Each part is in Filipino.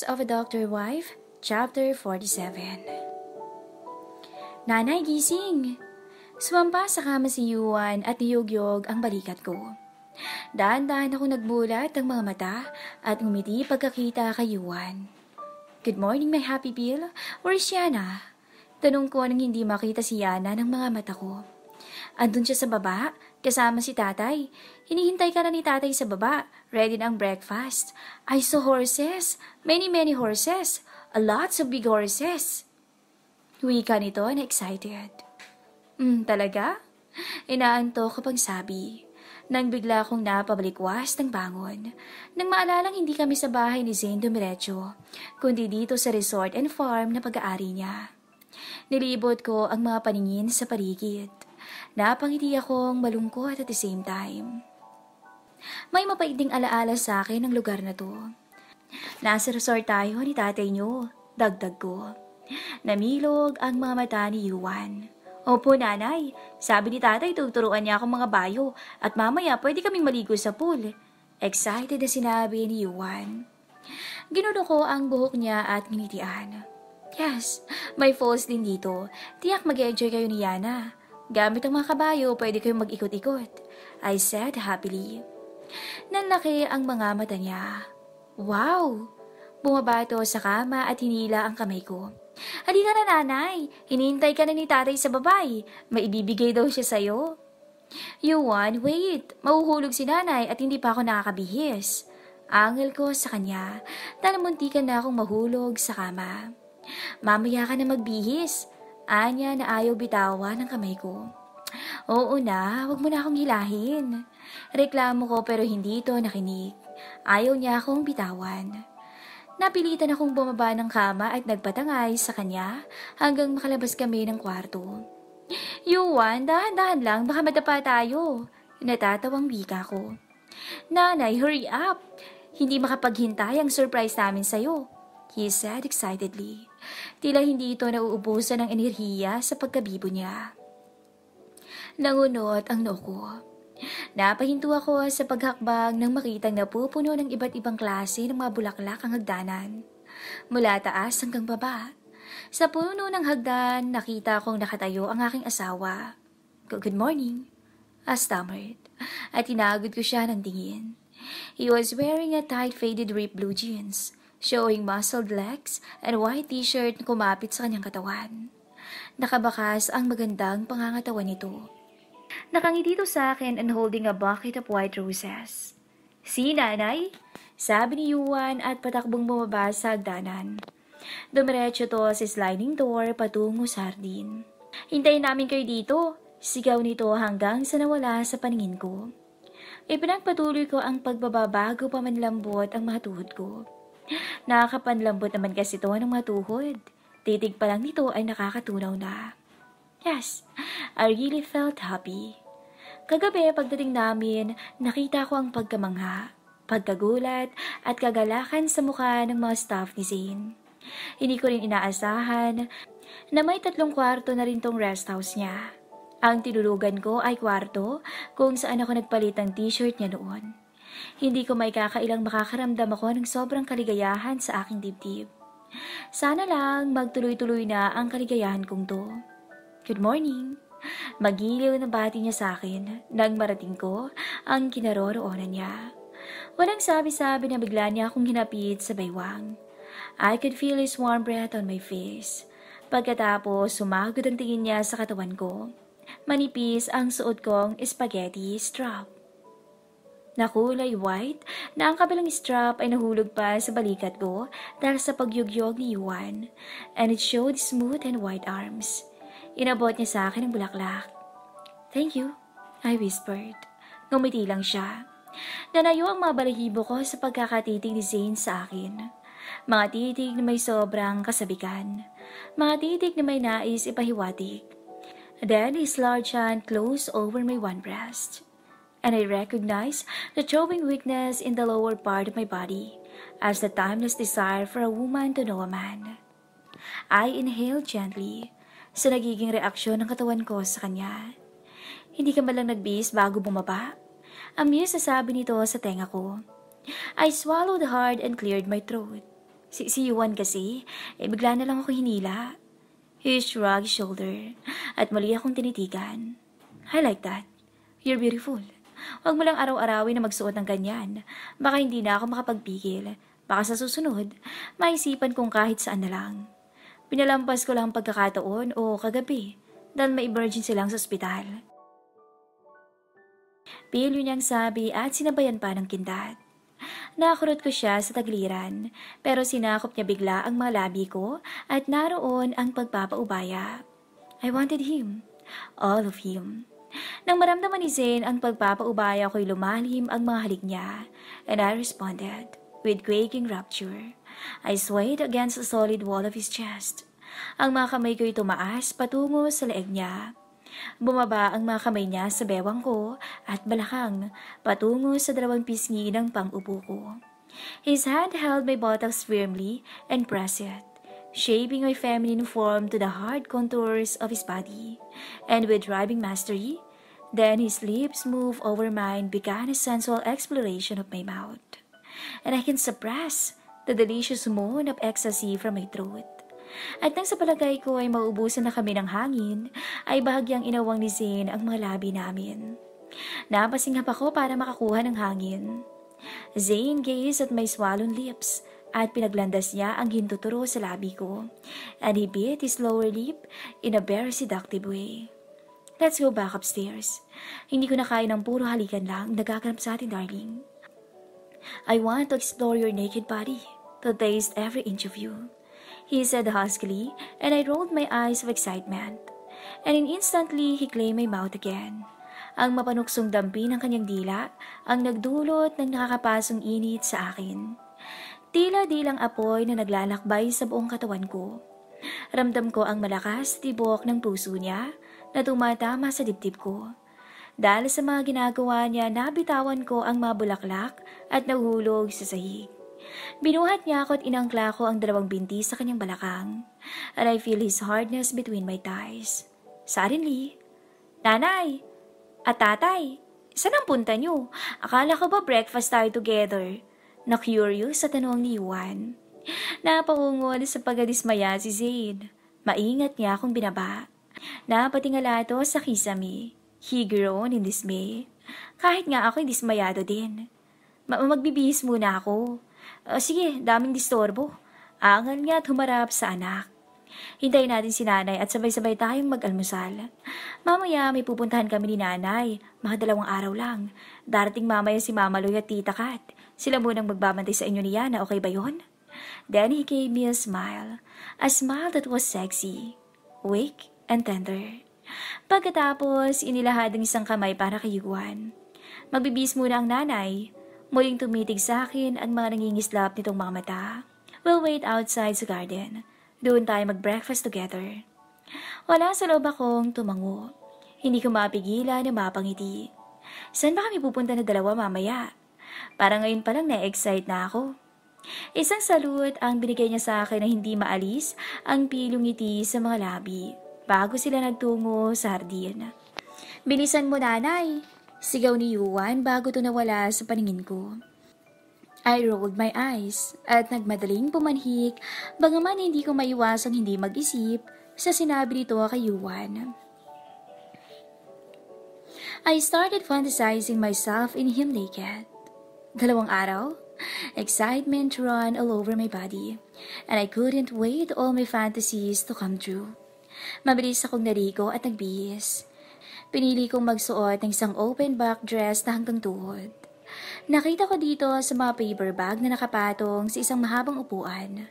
of a Doctor Wife, Chapter 47. Nanay, gising! Sumampa sa kama si Yuan at niyog-yog ang balikat ko. Daan-daan ako nagbulat ng mga mata at ngumiti pagkakita kay Yuan. Good morning, my happy Bill. Where is Yana? Tanong ko nang hindi makita si Yana ng mga mata ko. Andun siya sa baba, kasama si tatay. Hinihintay ka na ni tatay sa baba. Ready na ang breakfast. I saw horses. Many horses. A lots of big horses. Wika nito na excited. Talaga? Inaanto ko pang sabi. Nang bigla akong napabalikwas ng bangon. Nang maalalang hindi kami sa bahay ni Zane dumiretso, kundi dito sa resort and farm na pag-aari niya. Nilibot ko ang mga paningin sa paligid. Napangiti akong malungkot at the same time. May mapaiting alaala sa akin ang lugar na to. Nasa resort tayo ni tatay niyo, dagdag ko. Namilog ang mga mata ni Yuan. Opo nanay, sabi ni tatay tuturuan niya akong mga bayo at mamaya pwede kaming maligo sa pool. Excited na sinabi ni Yuan. Ginulo ko ang buhok niya at nginitian. Yes, may falls din dito. Tiyak mag-enjoy kayo ni Yana. Gamit ang mga kabayo, pwede kayong mag-ikot-ikot. I said happily. Nanlaki ang mga mata niya. Wow! Bumabato sa kama at hinila ang kamay ko. Halika na nanay, hinihintay ka na ni tatay sa babay. May ibibigay daw siya sa'yo. Yuan, wait. Mahuhulog si nanay at hindi pa ako nakakabihis. Angel ko sa kanya, dahil muntikan na akong mahulog sa kama. Mamaya ka na magbihis. Anya na ayaw bitawan ng kamay ko. Oo na, wag mo na akong hilahin. Reklamo ko pero hindi ito nakinig. Ayaw niya akong bitawan. Napilitan akong bumaba ng kama at nagpatangay sa kanya hanggang makalabas kami ng kwarto. Yuan, dahan-dahan lang, baka madapa tayo. Natatawang wika ko. Nanay, hurry up. Hindi makapaghintay ang surprise namin sa'yo, he said excitedly. Tila hindi ito nauubusan ng enerhiya sa pagkabibo niya. Nangunot ang noo ko. Napahinto ako sa paghakbang nang makitang napupuno ng iba't ibang klase ng mga bulaklak ang hagdanan. Mula taas hanggang baba. Sa puno ng hagdan, nakita kong nakatayo ang aking asawa. Good morning, I stammered, at tinagod ko siya ng tingin. He was wearing a tight faded ripped blue jeans, showing muscled legs and white t-shirt na kumapit sa kanyang katawan. Nakabakas ang magandang pangangatawan nito. Nakangiti ito sa akin and holding a bucket of white roses. Si nanay? Sabi ni Yuan at patakbong bumaba sa hagdanan. Dumiretso to sa sliding door patungo sa hardin. Hintayin namin kayo dito, sigaw nito hanggang sa nawala sa paningin ko. Ipinagpatuloy ko ang pagbaba bago pa manlambot ang mga tuhod ko. Nakakapanlambot naman kasi ito ng mga tuhod. Titig pa lang nito ay nakakatunaw na. Yes, I really felt happy. Kagabi pagdating namin, nakita ko ang pagkamangha, pagkagulat at kagalakan sa mukha ng mga staff ni Zane. Hindi ko rin inaasahan na may 3 kwarto na rin tong rest house niya. Ang tinulugan ko ay kwarto kung saan ako nagpalit ng t-shirt niya noon. Hindi ko may kakailang makakaramdam ako ng sobrang kaligayahan sa aking dibdib. Sana lang magtuloy-tuloy na ang kaligayahan kong to. Good morning. Magiliw na bati niya sa akin nang marating ko ang kinaroroonan niya. Walang sabi-sabi na bigla niya akong hinapit sa baywang. I could feel his warm breath on my face. Pagkatapos, sumagod ang tingin niya sa katawan ko. Manipis ang suot kong spaghetti strap. Nakulay white na ang kabilang strap ay nahulog pa sa balikat ko dahil sa pagyugyog ni Yuan, and it showed smooth and white arms. Inabot niya sa akin ang bulaklak. Thank you, I whispered. Ngumiti lang siya. Nanayo ang mga balahibo ko sa pagkakatitig ni Zane sa akin. Mga titig na may sobrang kasabikan. Mga titig na may nais ipahiwatig. Then his large hand closed over my one breast. And I recognized the throbbing weakness in the lower part of my body as the timeless desire for a woman to know a man. I inhaled gently sa nagiging reaksyon ng katawan ko sa kanya. Hindi ka malang nagbihis bago bumaba? Amused na sabi nito sa tenga ko. I swallowed hard and cleared my throat. Si Yuan kasi, bigla na lang ako hinila. He shrugged his shoulder at muli akong tinitigan. I like that. You're beautiful. Huwag mo lang araw-arawin na magsuot ng ganyan. Baka hindi na ako makapagpigil. Baka sa susunod, maisipan kong kahit saan na lang. Pinalampas ko lang pagkakataon o kagabi dahil may emergency lang sa ospital. Pilyo niyang sabi at sinabayan pa ng kindat. Nakakurot ko siya sa tagliran, pero sinakop niya bigla ang mga labi ko at naroon ang pagpapaubaya. I wanted him. All of him. Nang maramdaman ni Zane ang pagpapaubaya ko'y lumalim ang mga halik niya, and I responded with quaking rapture. I swayed against the solid wall of his chest. Ang mga kamay ko'y tumaas patungo sa leeg niya. Bumaba ang mga kamay niya sa bewang ko at balakang patungo sa dalawang pisngi ng pang-upo ko. His hand held my buttocks firmly and pressed it, shaping my feminine form to the hard contours of his body. And with driving mastery, then his lips moved over mine, began a sensual exploration of my mouth. And I can suppress the delicious moan of ecstasy from my throat. At nang sa palagay ko ay maubusan na kami ng hangin, ay bahagyang inawang ni Zane ang mga labi namin. Napasingap ako para makakuha ng hangin. Zane gazed at my swollen lips at pinaglandas niya ang hintuturo sa labi ko, and he bit his lower lip in a very seductive way. Let's go back upstairs. Hindi ko na kaya ng puro halikan lang nagaganap sa atin, darling. I want to explore your naked body, to taste every inch of you, he said huskily, and I rolled my eyes of excitement. And instantly, he claimed my mouth again. Ang mapanuksong dampi ng kanyang dila ang nagdulot ng nakakapasong init sa akin. Tila dilang apoy na naglalakbay sa buong katawan ko. Ramdam ko ang malakas tibok ng puso niya na tumatama sa dibdib ko. Dahil sa mga ginagawa niya, nabitawan ko ang mga bulaklak at nahulog sa sahig. Binuhat niya ako at inangkla ko ang dalawang binti sa kanyang balakang, and I feel his hardness between my thighs. Suddenly, Nanay! At Tatay! Saan ang punta niyo? Akala ko ba breakfast tayo together? Na-curious sa tanong ni Juan. Napaungol sa pagkadismaya si Zaid. Maingat niya akong binaba. Napatingala ito sa kisame. He groaned in dismay. Kahit nga ako'y dismayado din. Magbibihis muna ako. Sige, daming distorbo. Angal niya at humarap sa anak. Hintayin natin si nanay at sabay-sabay tayong mag-almusal. Mamaya may pupuntahan kami ni nanay. Mga 2 araw lang. Darating mamaya si Mama Loy at Tita Kat. Sila munang magbabantay sa inyo ni Yana, okay ba yon? Then he gave me a smile that was sexy, weak, and tender. Pagkatapos, inilahad ang isang kamay para kay Juan. Magbibihis muna ang nanay. Muling tumitig sa akin ang mga nangingislap nitong mga mata. We'll wait outside sa garden. Doon tayo mag-breakfast together. Wala sa loob akong tumango. Hindi ko mapigilan na mapangiti. Saan ba kami pupunta na 2 mamaya? Parang ngayon pa lang na-excite na ako. Isang salute ang binigay niya sa akin na hindi maalis ang pilong ngiti sa mga labi bago sila nagtungo sa hardin. Bilisan mo, nanay! Sigaw ni Yuan bago ito nawala sa paningin ko. I rolled my eyes at nagmadaling pumanhik bagaman hindi ko maiwasang hindi mag-isip sa sinabi nito kay Yuan. I started fantasizing myself in him naked. 2 araw? Excitement ran all over my body, and I couldn't wait all my fantasies to come true. Mabilis akong naligo at nagbihis. Pinili kong magsuot ng isang open back dress na hanggang tuhod. Nakita ko dito sa mga paper bag na nakapatong sa isang mahabang upuan.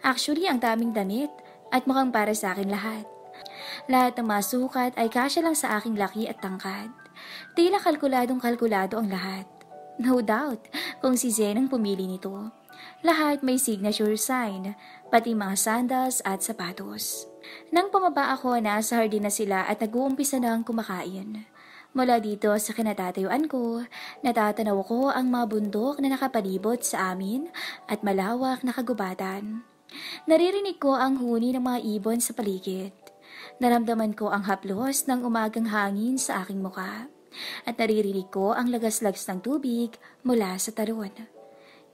Actually, ang daming damit at mukhang para sa akin lahat. Lahat ng mga sukat ay kasya lang sa aking laki at tangkad. Tila kalkuladong-kalkulado ang lahat. No doubt kung si Zen ang pumili nito. Lahat may signature sign, pati mga sandals at sapatos. Nang pumaba ako, nasa hardin na sila at nag-uumpisa na ang kumakain. Mula dito sa kinatatayuan ko, natatanaw ko ang mga bundok na nakapalibot sa amin at malawak na kagubatan. Naririnig ko ang huni ng mga ibon sa paligid. Naramdaman ko ang haplos ng umagang hangin sa aking muka. At naririnig ko ang lagas-lags ng tubig mula sa talon.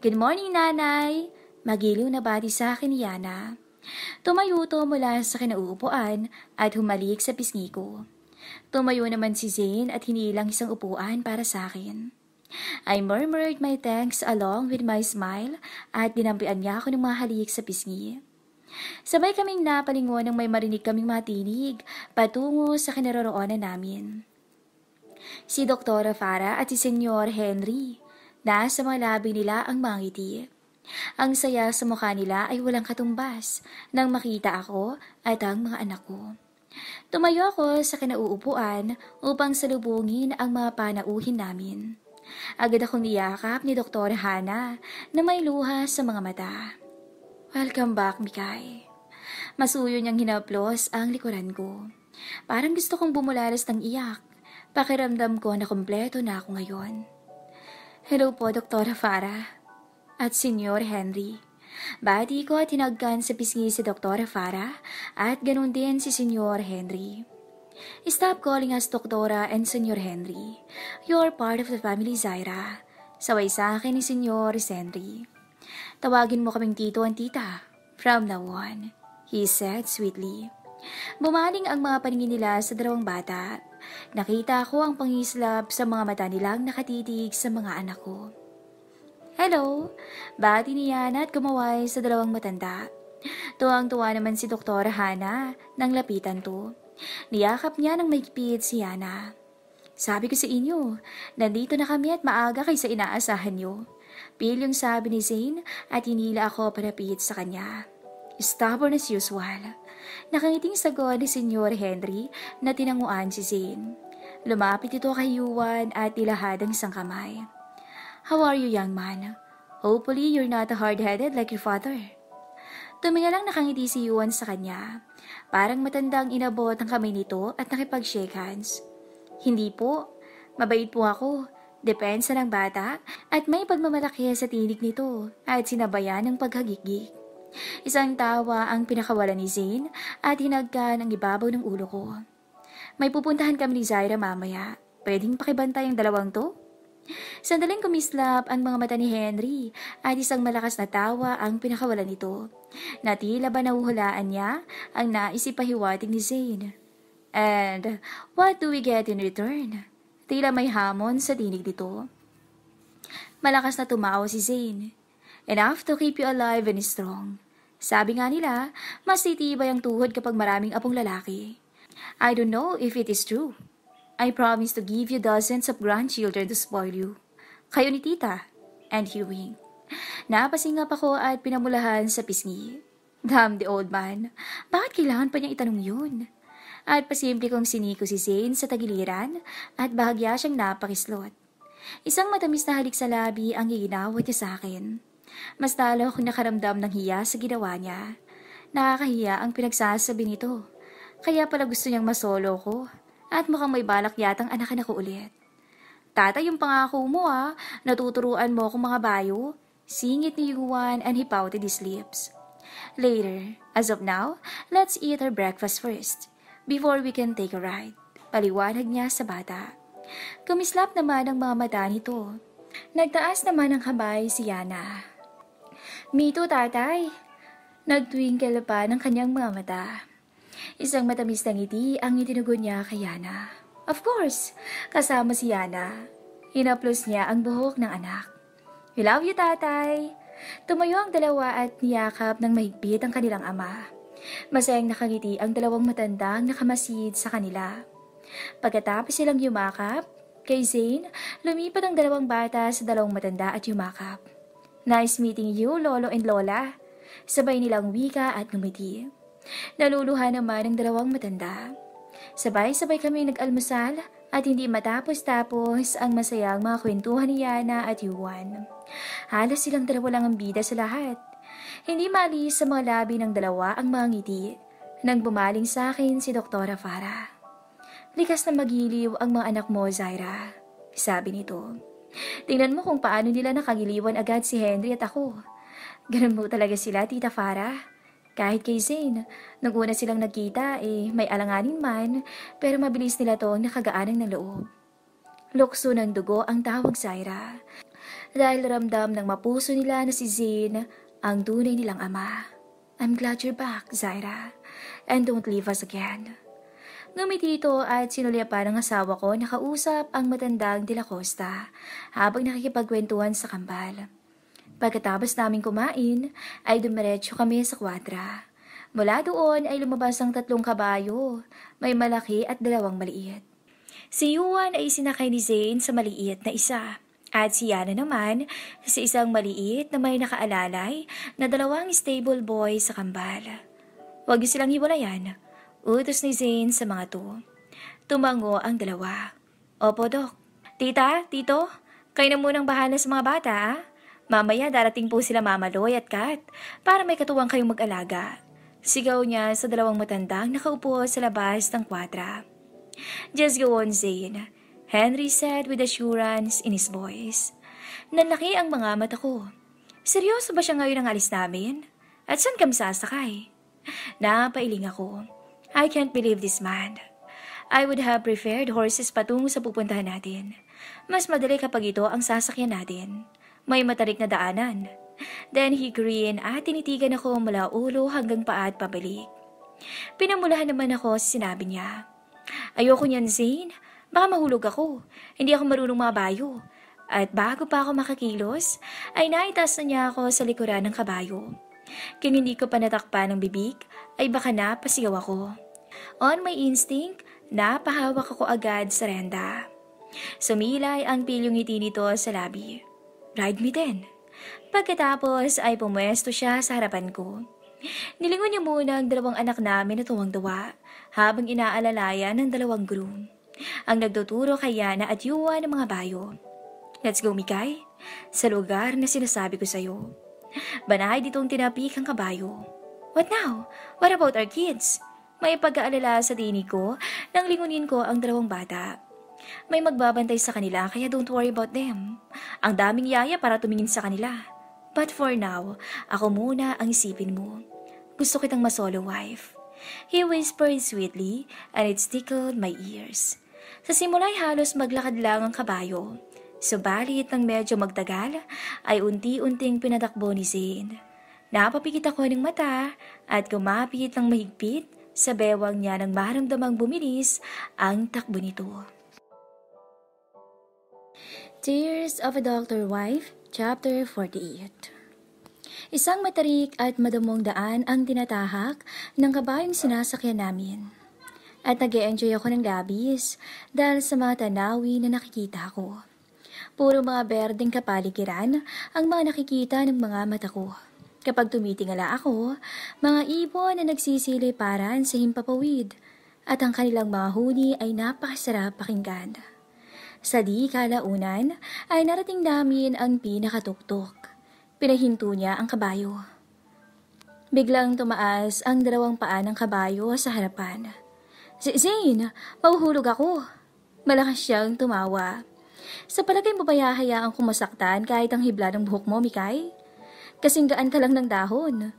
Good morning, nanay! Magiliw na bati sa akin ni Yana. Tumayo to mula sa kinauupuan at humalik sa pisngi ko. Tumayo naman si Zane at hinilang isang upuan para sa akin. I murmured my thanks along with my smile at dinampian niya ako ng mga halik sa pisngi. Sabay kaming napalingon nang may marinig kaming matinig patungo sa kinaroroonan namin. Si Dr. Farah at si Senyor Henry, nasa mga labi nila ang mga ngiti. Ang saya sa mukha nila ay walang katumbas nang makita ako at ang mga anak ko. Tumayo ako sa kinauupuan upang salubungin ang mga panauhin namin. Agad akong niyakap ni Dr. Hana na may luha sa mga mata. Welcome back, Mikay. Masuyo niyang hinaplos ang likuran ko. Parang gusto kong bumularas ng iyak. Pakiramdam ko na kumpleto na ako ngayon. Hello po, Dr. Farah. At Senyor Henry. Bati ko at tinagkan sa pisngi si Dr. Farah at ganun din si Senyor Henry. Stop calling us Doktora and Senyor Henry. You're part of the family, Zaira. Saway sa akin ni Senyor Henry. Tawagin mo kaming tito and tita. From now on, he said sweetly. Bumaling ang mga paningin nila sa dalawang bata. Nakita ko ang pangislap sa mga mata nilang nakatitig sa mga anak ko. Hello! Bati ni Yana at kumaway sa dalawang matanda. Tuwang-tuwa naman si Dr. Hana nang lapitan to. Niyakap niya ng mahigpit si Yana. Sabi ko sa inyo, nandito na kami at maaga kaysa inaasahan niyo. Pilyong sabi ni Zane at hinila ako parapit sa kanya. Stubborn as usual. Nakangiting sagot ni Senyor Henry na tinanguan si Zane. Lumapit ito kay Yuan at nilahad ang isang kamay. How are you, young man? Hopefully you're not hard-headed like your father. Tuminga lang nakangiti si Yuan sa kanya. Parang matandang inabot ang kamay nito at nakipag-shake hands. Hindi po. Mabait po ako. Depensa ng bata at may pagmamalaki sa tinig nito at sinabayan ng paghagikgik. Isang tawa ang pinakawalan ni Zane at hinagka ng ibabaw ng ulo ko. May pupuntahan kami ni Zaira mamaya. Pwedeng pakibantay ang dalawang to? Sandaling kumislap ang mga mata ni Henry at isang malakas na tawa ang pinakawalan nito. Na tila ba nahuhulaan niya ang naisipahiwatig ni Zane. And what do we get in return? Tila may hamon sa tinig nito. Malakas na tumawa si Zane. Enough to keep you alive and strong. Sabi nga nila, mas titibay ang tuhod kapag maraming apong lalaki. I don't know if it is true. I promise to give you dozens of grandchildren to spoil you. Kayo ni tita. And he winked. Napasingap ako at pinamulahan sa pisngi. Damn the old man. Bakit kailangan pa niyang itanong yun? At pasimple kong siniko si Zane sa tagiliran at bahagya siyang napakislot. Isang matamis na halik sa labi ang iginawat niya sa akin. Mas talo akong nakaramdam ng hiya sa ginawa niya. Nakakahiya ang pinagsasabi nito. Kaya pala gusto niyang masolo ko. At mukhang may balak yatang anakan ako ulit. Tata, yung pangako mo natuturuan mo akong mga bayo. Singit ni Yuan and he pouted his lips. Later, as of now, let's eat our breakfast first. Before we can take a ride. Paliwanag niya sa bata. Kumislap naman ang mga mata nito. Nagtaas naman ng kamay si Yana. Me too, tatay. Nagtwinkle pa ng kanyang mga mata. Isang matamis na ngiti ang itinugon niya kay Yana. Of course, kasama si Yana. Hinaplos niya ang buhok ng anak. We love you, tatay. Tumayo ang dalawa at niyakap ng mahigpit ang kanilang ama. Masayang nakangiti ang dalawang matandang nakamasid sa kanila. Pagkatapos silang yumakap, kay Zane, lumipat ang dalawang bata sa dalawang matanda at yumakap. Nice meeting you, lolo and lola. Sabay nilang wika at ngumiti. Naluluha naman ang dalawang matanda. Sabay-sabay kami nag-almusal at hindi matapos-tapos ang masayang mga kwentuhan ni Yana at Yuan. Halos silang dalawa lang ang bida sa lahat. Hindi maalis sa mga labi ng dalawa ang mga ngiti nang bumaling sa akin si Dr. Farah. Likas na magiliw ang mga anak mo, Zaira, sabi nito. Tingnan mo kung paano nila nakagiliwan agad si Henry at ako. Ganun mo talaga sila, Tita Farah. Kahit kay Zane, nung una silang nagkita, may alanganin man, pero mabilis nila tong nakagaanan ng loob. Lukso ng dugo ang tawag, Zaira. Dahil ramdam ng mapuso nila na si Zane ang tunay nilang ama. I'm glad you're back, Zaira. And don't leave us again. Ngumiti ito at sinulya pa ng asawa ko na kausap ang matandang De La Costa habang nakikipagkwentuhan sa kambal. Pagkatapos namin kumain, ay dumiretso kami sa kwadra. Mula doon ay lumabas ang 3 kabayo, may malaki at 2 maliit. Si Yuan ay sinakay ni Zane sa maliit na isa, at si Yana naman sa isang maliit na may nakaalalay na 2 stable boy sa kambal. Huwag niyo silang hiwalayan, utos ni Zane sa mga to. Tumango ang 2. Opo, Dok. Tita, Tito, kayo na munang bahala sa mga bata, ah? Mamaya darating po sila Mama Loy at Kat para may katuwang kayong mag-alaga. Sigaw niya sa 2 matandang nakaupo sa labas ng kwadra. Just go on, Zane, Henry said with assurance in his voice. Nanlaki ang mga mata ko. Seryoso ba siya ngayon ang alis namin? At saan kami sasakay? Napailing ako. I can't believe this man. I would have preferred horses patungo sa pupuntahan natin. Mas madali kapag ito ang sasakyan natin. May matarik na daanan. Then he grinned at tinitigan ako mula ulo hanggang paa at pabalik. Pinamulahan naman ako sa sinabi niya. Ayoko niyan, Zane. Baka mahulog ako. Hindi ako marunong mabayo. At bago pa ako makakilos, ay naitas na niya ako sa likuran ng kabayo. Kung hindi ko pa natakpan ng bibig, ay baka napasigaw ako. On my instinct, napahawak ako agad sa renda. Sumilay ang pilyong ngiti nito sa labi. Ride me then. Pagkatapos ay pumwesto siya sa harapan ko. Nilingon niya muna ang 2 anak namin na tuwang-tuwa habang inaalalayan ng 2 groom. Ang nagtuturo kay Yana at Yuan ng mga bayo. Let's go, Mikay. Sa lugar na sinasabi ko sa'yo. Banahay ditong tinapik ang kabayo. What now? What about our kids? May pag-aalala sa tinig ko nang lingunin ko ang 2 bata. May magbabantay sa kanila kaya don't worry about them. Ang daming yaya para tumingin sa kanila. But for now, ako muna ang isipin mo. Gusto kitang masolo wife. He whispered sweetly and it tickled my ears. Sa simula'y halos maglakad lang ang kabayo. Subalit nang medyo magtagal, ay unti-unting pinatakbo ni Zane. Napapikit ako ng mata at kumapit ng mahigpit sa bewang niya nang maramdamang bumilis ang takbo nito. Tears of a Doctor Wife, Chapter 48. Isang matarik at madamong daan ang tinatahak ng kabayong sinasakyan namin. At nag-e-enjoy ako ng labis dahil sa mga tanawin na nakikita ko. Puro mga berdeng kapaligiran ang mga nakikita ng mga mata ko. Kapag tumitingala ako, mga ibon na nagsisiliparan sa himpapawid at ang kanilang mga huni ay napakasarap pakinggan. Sa di kalaunan ay narating namin ang pinakatuktok. Pinahinto niya ang kabayo. Biglang tumaas ang 2 paa ng kabayo sa harapan. Zane, mahuhulog ako. Malakas siyang tumawa. Sa palagay mo ba hayaan kong masaktan kahit ang hibla ng buhok mo, Mikay? Kasing gaan ka lang ng dahon.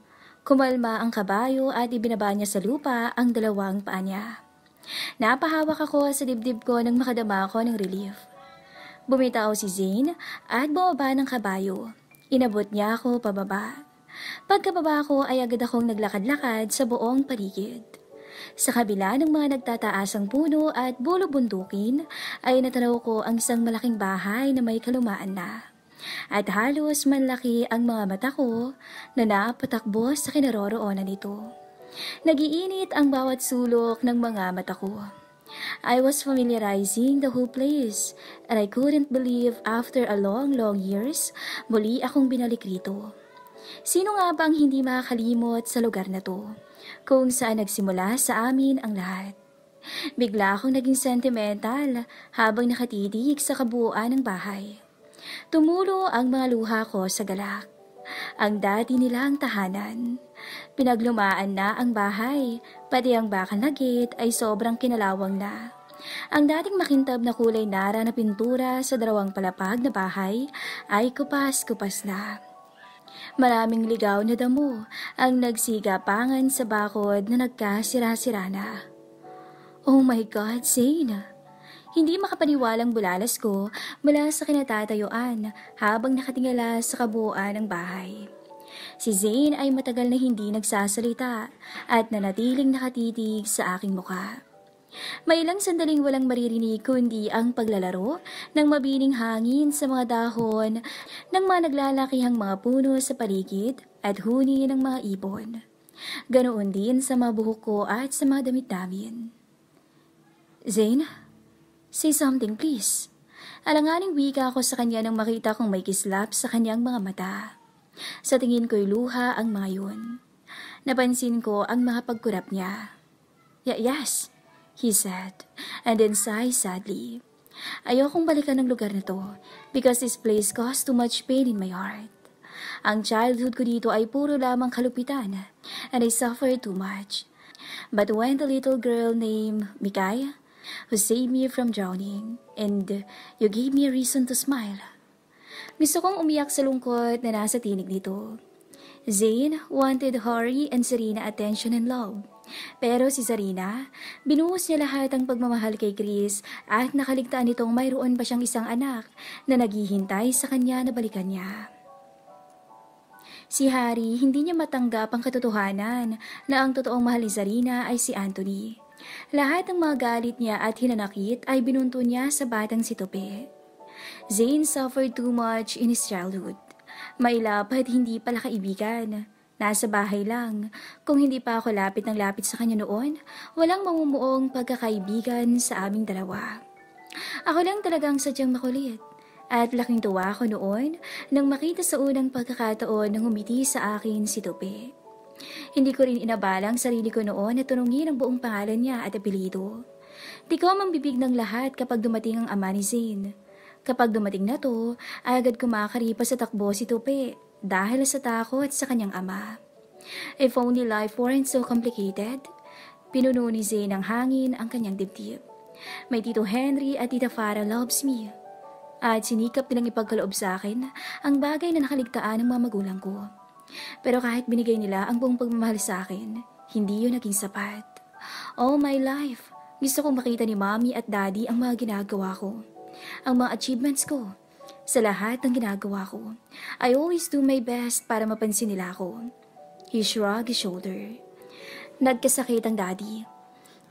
Kumalma ang kabayo at ibinaba niya sa lupa ang 2 paa niya. Napahawak ako sa dibdib ko nang makadama ako ng relief. Bumitaw si Zane at bumaba ng kabayo. Inabot niya ako pababa. Pagkababa ko ay agad akong naglakad-lakad sa buong paligid. Sa kabila ng mga nagtataasang puno at bulubundukin ay natanaw ko ang isang malaking bahay na may kalumaan na. At halos manlaki ang mga mata ko na napatakbo sa kinaroroonan nito. Nagiinit ang bawat sulok ng mga mata ko. I was familiarizing the whole place and I couldn't believe after a long years, muli akong binalik rito. Sino nga ba ang hindi makakalimot sa lugar na to, kung saan nagsimula sa amin ang lahat? Bigla akong naging sentimental habang nakatitig sa kabuuan ng bahay. Tumulo ang mga luha ko sa galak. Ang dati nilang tahanan. Pinaglumaan na ang bahay, pati ang bakal na gate ay sobrang kinalawang na. Ang dating makintab na kulay nara na pintura sa 2 palapag na bahay ay kupas-kupas na. Maraming ligaw na damo ang nagsigapangan sa bakod na nagkasira-sira na. Oh my God, Zane! Hindi makapaniwalang bulalas ko mula sa kinatatayuan habang nakatingala sa kabuuan ng bahay. Si Zane ay matagal na hindi nagsasalita at nanatiling nakatitig sa aking mukha. May ilang sandaling walang maririnig kundi ang paglalaro ng mabining hangin sa mga dahon ng mga naglalakihang mga puno sa paligid at huni ng mga ibon. Ganoon din sa mga buhok ko at sa mga damit namin. Zane, say something please. Alanganing wika ako sa kanya nang makita kong may kislap sa kanyang mga mata. Sa tingin ko'y luha ang mga yun. Napansin ko ang mga pagkurap niya. Yes, he said, and then sighed sadly. Ayokong balikan ng lugar na to because this place caused too much pain in my heart. Ang childhood ko dito ay puro lamang kalupitan and I suffered too much. But when the little girl named Mikay, who saved me from drowning, and you gave me a reason to smile. Gusto kong umiyak sa lungkot na nasa tinig nito. Zane wanted Hori and Serena attention and love. Pero si Serena, binuhos niya lahat ang pagmamahal kay Chris at nakaligtaan nitong mayroon pa siyang isang anak na naghihintay sa kanya na balikan niya. Si Harry, hindi niya matanggap ang katotohanan na ang totoong mahal ni Serena ay si Anthony. Lahat ng mga galit niya at hinanakit ay binunto niya sa batang si Tope. Zane suffered too much in his childhood. Mailap at hindi pala kaibigan. Nasa bahay lang. Kung hindi pa ako lapit ng lapit sa kanya noon, walang mamumuong pagkakaibigan sa aming dalawa. Ako lang talagang sadyang makulit. At laking tuwa ko noon nang makita sa unang pagkakataon nang umiti sa akin si Tope. Hindi ko rin inabala ang sarili ko noon at tunungin ang buong pangalan niya at apelido. Di ko mambibig ng lahat kapag dumating ang ama ni Zane. Kapag dumating na to, ay agad kumakaripa sa takbo si Tope dahil sa takot sa kanyang ama. If only life weren't so complicated, pinuno ni Zane ng hangin ang kanyang dibdib. May Tito Henry at Tita Farah loves me. At sinikap nilang ipagkaloob sa akin ang bagay na nakaligtaan ng mga magulang ko. Pero kahit binigay nila ang buong pagmamahal sa akin, hindi yun naging sapat. All my life, gusto kong makita ni Mommy at Daddy ang mga ginagawa ko. Ang mga achievements ko. Sa lahat ng ginagawa ko, I always do my best para mapansin nila ako. He shrugged his shoulder. Nagkasakit ang Daddy.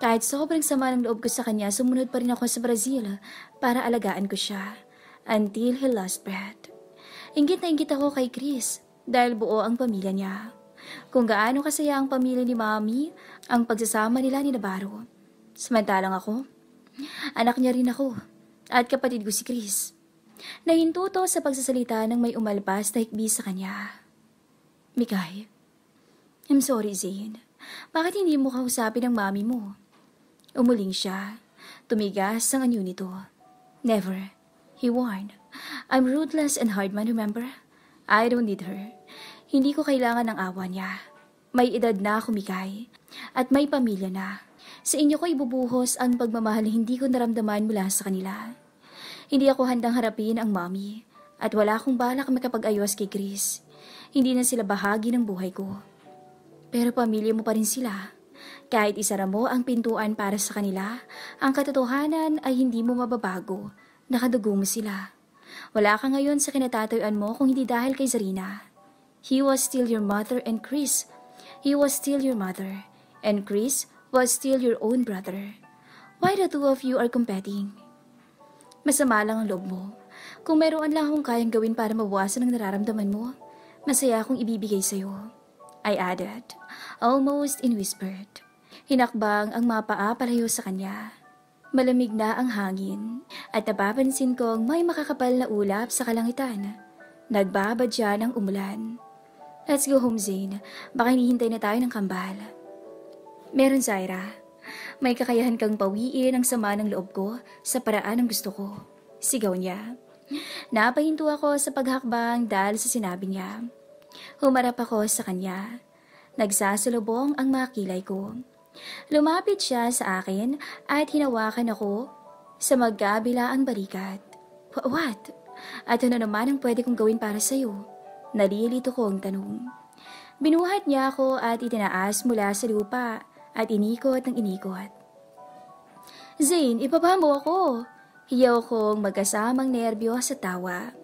Kahit sobrang sama ng loob ko sa kanya, sumunod pa rin ako sa Brazil para alagaan ko siya. Until he lost breath. Inggit na inggit ako kay Chris dahil buo ang pamilya niya. Kung gaano kasaya ang pamilya ni Mommy, ang pagsasama nila ni Navarro. Samantalang ako, anak niya rin ako at kapatid ko si Chris. Nahintuto sa pagsasalita ng may umalpas na hikbi sa kanya. Mikay, I'm sorry Zane. Bakit hindi mo kausapin ang mami mo? Umuling siya. Tumigas ang anyo nito. Never. He warned. I'm ruthless and hard man, remember? I don't need her. Hindi ko kailangan ng awa niya. May edad na ako, Mikay. At may pamilya na. Sa inyo ko ibubuhos ang pagmamahal na hindi ko naramdaman mula sa kanila. Hindi ako handang harapin ang mommy. At wala akong balak makapag-ayos kay Chris. Hindi na sila bahagi ng buhay ko. Pero pamilya mo pa rin sila. Kahit isara mo ang pintuan para sa kanila, ang katotohanan ay hindi mo mababago. Nakadugo mo sila. Wala ka ngayon sa kinatatayuan mo kung hindi dahil kay Zarina. He was still your mother and Chris. He was still your mother. And Chris was still your own brother. Why the two of you are competing? Masama lang ang loob mo. Kung meron lang akong kayang gawin para mabawasan ang nararamdaman mo, masaya akong ibibigay sa'yo. I added, almost in whispered. Hinakbang ang mga paa palayo sa kanya. Malamig na ang hangin at napapansin kong may makakapal na ulap sa kalangitan. Nagbabadya ng umulan. Let's go home, Zane. Baka hinihintay na tayo ng kambal. Meron, Zaira. May kakayahan kang pawiin ang sama ng loob ko sa paraan ng gusto ko. Sigaw niya. Napahinto ako sa paghakbang dahil sa sinabi niya. Humarap ako sa kanya. Nagsasalubong ang mga kilay ko. Lumapit siya sa akin at hinawakan ako sa magkabilaang balikat. What? At ano naman ang pwede kong gawin para sa'yo? Nalilito ko ang tanong. Binuhat niya ako at itinaas mula sa lupa at inikot ng inikot. Zane, ibaba mo ako! Hiyaw kong magkasamang nerbyo sa tawa.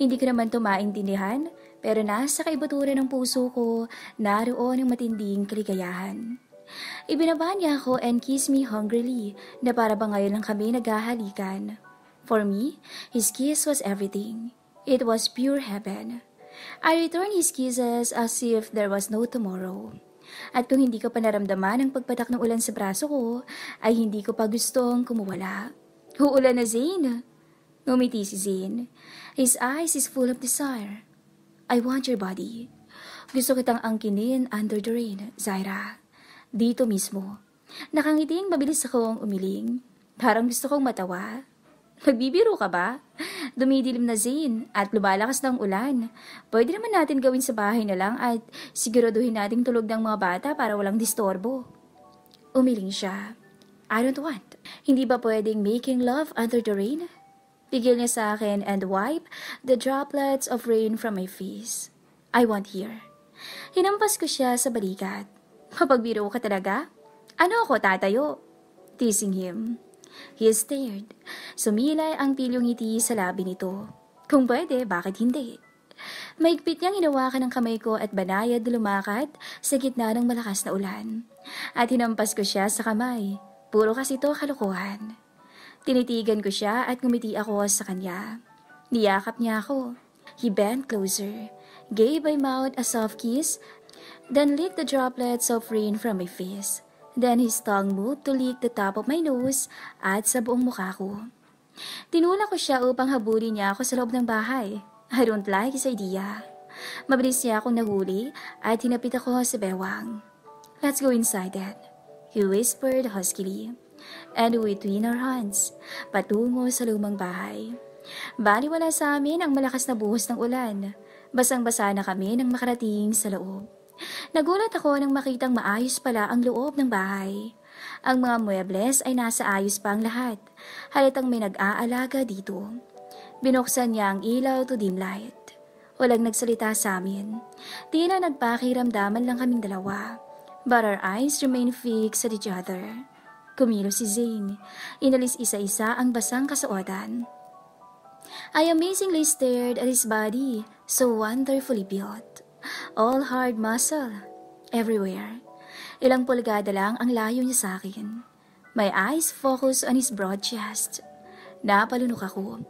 Hindi ko naman ito maintindihan Pero nasa kaibuturan ng puso ko, naroon ang matinding kaligayahan. Ibinaba niya ako and kissed me hungrily na para ba ngayon lang kami naghahalikan. For me, his kiss was everything. It was pure heaven. I returned his kisses as if there was no tomorrow. At kung hindi ko pa naramdaman ang pagpatak ng ulan sa braso ko, ay hindi ko pa gustong kumuwala. Uulan na, Zane! Ngumiti si Zane. His eyes is full of desire. I want your body. Gusto kitang angkinin under the rain, Zaira. Dito mismo. Nakangiting mabilis akong umiling. Parang gusto kong matawa. Magbibiro ka ba? Dumidilim na, Zane, at lumalakas ng ulan. Pwede naman natin gawin sa bahay na lang at siguraduhin nating tulog ng mga bata para walang distorbo. Umiling siya. I don't want. Hindi ba pwedeng making love under the rain? Pigil niya sa akin and wipe the droplets of rain from my face. I want here. Hinampas ko siya sa balikat. Mapagbiro ka talaga? Ano ako tatayo? Teasing him. He stared. Sumilay ang tilyong ngiti sa labi nito. Kung pwede, bakit hindi? Maigpit niyang hinawakan ng kamay ko at banayad na lumakad sa gitna ng malakas na ulan. At hinampas ko siya sa kamay. Puro kasi ito kalokohan. Tinitigan ko siya at ngumiti ako sa kanya. Niyakap niya ako. He bent closer, gave my mouth a soft kiss, then licked the droplets of rain from my face. Then his tongue moved to lick the top of my nose at sa buong mukha ko. Tinulak ko siya upang habulin niya ako sa loob ng bahay. I don't like his idea. Mabilis niya akong nahuli at hinapit ako sa bewang. Let's go inside then, he whispered huskily. And between our hands, patungo sa lumang bahay. Baliwala sa amin ang malakas na buhos ng ulan. Basang-basa na kami nang makarating sa loob. Nagulat ako nang makitang maayos pala ang loob ng bahay. Ang mga muebles ay nasa ayos pa ang lahat. Halatang may nag-aalaga dito. Binuksan niya ang ilaw to dim light. Walang nagsalita sa amin. Tila nagpakiramdaman lang kaming dalawa. But our eyes remained fixed at each other. Kumilos si Zane. Inalis isa-isa ang basang kasuotan. I amazingly stared at his body, so wonderfully built. All hard muscle, everywhere. Ilang pulgada lang ang layo niya sa akin. My eyes focused on his broad chest. Napalunok ako.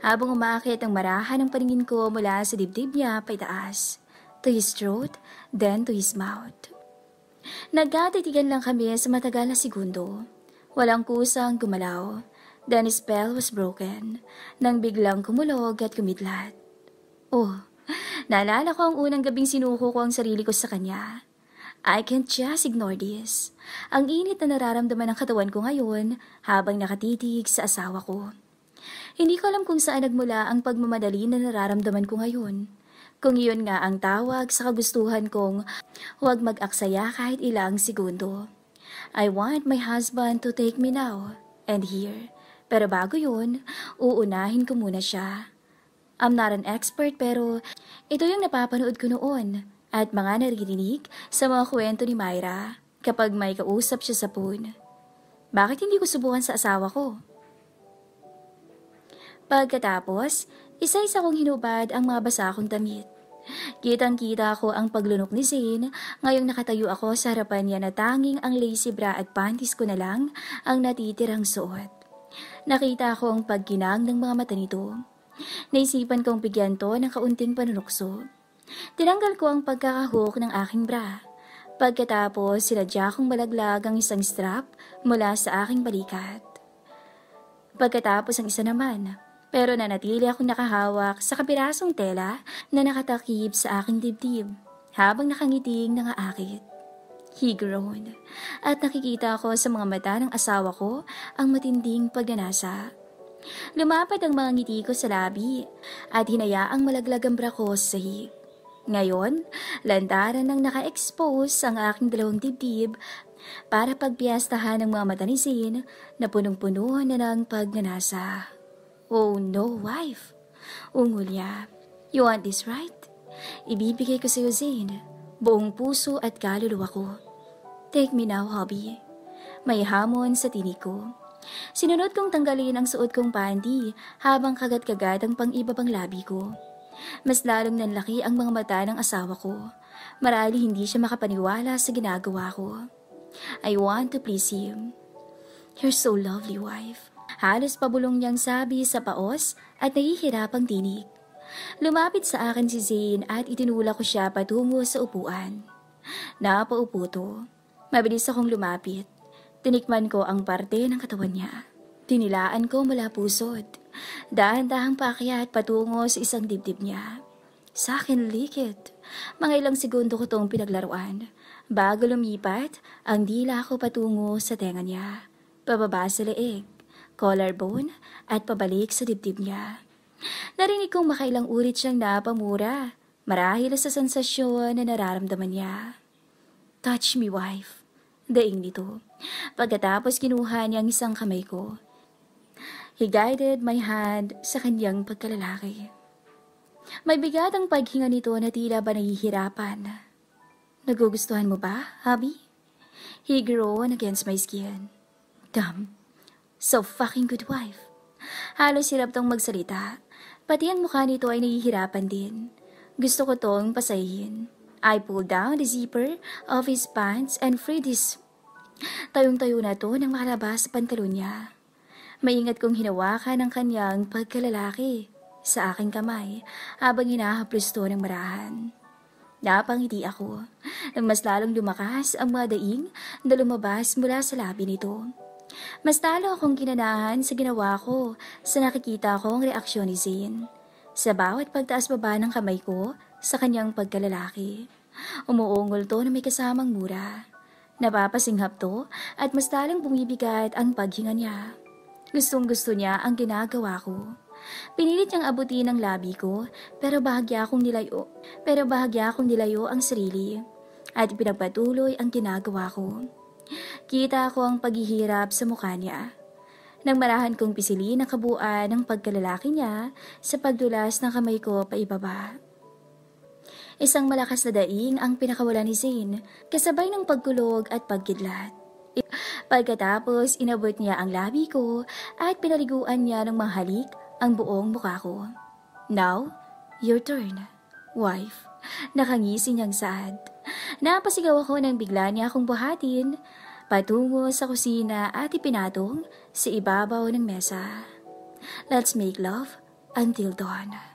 Habang umaakit ang marahan ng paningin ko mula sa dibdib niya paitaas, to his throat, then to his mouth. Nagkatitigan lang kami sa matagal na segundo. Walang kusang gumalaw. Then his spell was broken. Nang biglang kumulog at kumidlat. Oh, naalala ko ang unang gabing sinuko ko ang sarili ko sa kanya. I can't just ignore this. Ang init na nararamdaman ng katawan ko ngayon habang nakatitig sa asawa ko. Hindi ko alam kung saan nagmula ang pagmamadali na nararamdaman ko ngayon. Kung iyon nga ang tawag sa kagustuhan kong huwag mag-aksaya kahit ilang segundo. I want my husband to take me now and here. Pero bago yun, uunahin ko muna siya. I'm not an expert pero ito yung napapanood ko noon at mga naririnig sa mga kwento ni Myra kapag may kausap siya sa phone. Bakit hindi ko subukan sa asawa ko? Pagkatapos, isa-isa kong hinubad ang mga basa kong damit. Kitang-kita ko ang paglunok ni Zane ngayong nakatayo ako sa harapan niya na tanging ang lacy bra at panties ko na lang ang natitirang suot. Nakita ko ang pagkinang ng mga mata nito. Naisipan kong bigyan to ng kaunting panunukso. Tinanggal ko ang pagkakahook ng aking bra. Pagkatapos, sinadya kong malaglag ang isang strap mula sa aking balikat. Pagkatapos ang isa naman. Pero nanatili akong nakahawak sa kapirasong tela na nakatakip sa aking dibdib habang nakangiting nangaakit. He groaned at nakikita ko sa mga mata ng asawa ko ang matinding pagnanasa. Lumapad ang mga ngiti ko sa labi at hinayaang malaglag ang bra ko sa sahig. Ngayon, lantaran nang naka-expose ang aking dalawang dibdib para pagpiyastahan ng mga mata ni Zane na punong-puno na ng pagnanasa. Oh no, wife. Ungol niya. You want this, right? Ibibigay ko sa iyo, Zane. Buong puso at kaluluwa ko. Take me now, hubby. May hamon sa tinig ko. Sinunod kong tanggalin ang suot kong panty habang kagat-kagat ang pang-iba pang labi ko. Mas lalong nanlaki ang mga mata ng asawa ko. Marahil hindi siya makapaniwala sa ginagawa ko. I want to please him. You're so lovely, wife. Halos pabulong niyang sabi sa paos at nahihirapang tinig. Lumapit sa akin si Zane at itinulak ko siya patungo sa upuan. Napaupo to. Mabilis akong lumapit. Tinikman ko ang parte ng katawan niya. Tinilaan ko mula pusod. Dahan-dahang paakyat patungo sa isang dibdib niya. Sa akin likit. Mga ilang segundo ko tong pinaglaruan. Bago lumipat, ang dila ko patungo sa tenga niya. Pababa sa leeg, collarbone, at pabalik sa dibdib niya. Narinig kong makailang ulit siyang napamura. Marahil sa sensasyon na nararamdaman niya. Touch me, wife. Daing nito. Pagkatapos kinuha niya ang isang kamay ko. He guided my hand sa kanyang pagkalalaki. May bigat ang paghinga nito na tila ba nahihirapan. Nagugustuhan mo ba, hubby? He groaned against my skin. Damn. So fucking good, wife. Halos hirap tong magsalita. Pati ang mukha nito ay nahihirapan din. Gusto ko tong pasahin. I pulled down the zipper of his pants and freed his... Tayong-tayo na to nang makalabas sa pantalon niya. Maingat kong hinawakan ang kanyang pagkalalaki sa aking kamay habang hinahaplos to ng marahan. Napangiti ako nang mas lalong lumakas ang mga daing na lumabas mula sa labi nito. Mas talo akong kinanahan sa ginawa ko sa nakikita kong reaksyon ni Zane. Sa bawat pagtaas-baba ng kamay ko sa kanyang pagkalalaki, umuungol to na may kasamang mura. Napapasinghap to at mas talang bumibigat ang paghinga niya. Gustong-gusto niya ang ginagawa ko. Pinilit niyang abutin ang labi ko pero bahagya akong nilayo ang sarili at pinagpatuloy ang ginagawa ko. Kita ko ang paghihirap sa mukha niya. Nang marahan kong pisilin ang kabuuan ng pagkalalaki niya sa pagdulas ng kamay ko paibaba. Isang malakas na daing ang pinakawalan ni Zane, kasabay ng pagkulog at pagkidlat. Pagkatapos, inabot niya ang labi ko at pinaliguan niya ng mahalik ang buong mukha ko. Now, your turn, wife. Nakangisi niyang sad. Napasigaw ako nang bigla niya akong buhatin patungo sa kusina at ipinatong sa ibabaw ng mesa. Let's make love until dawn.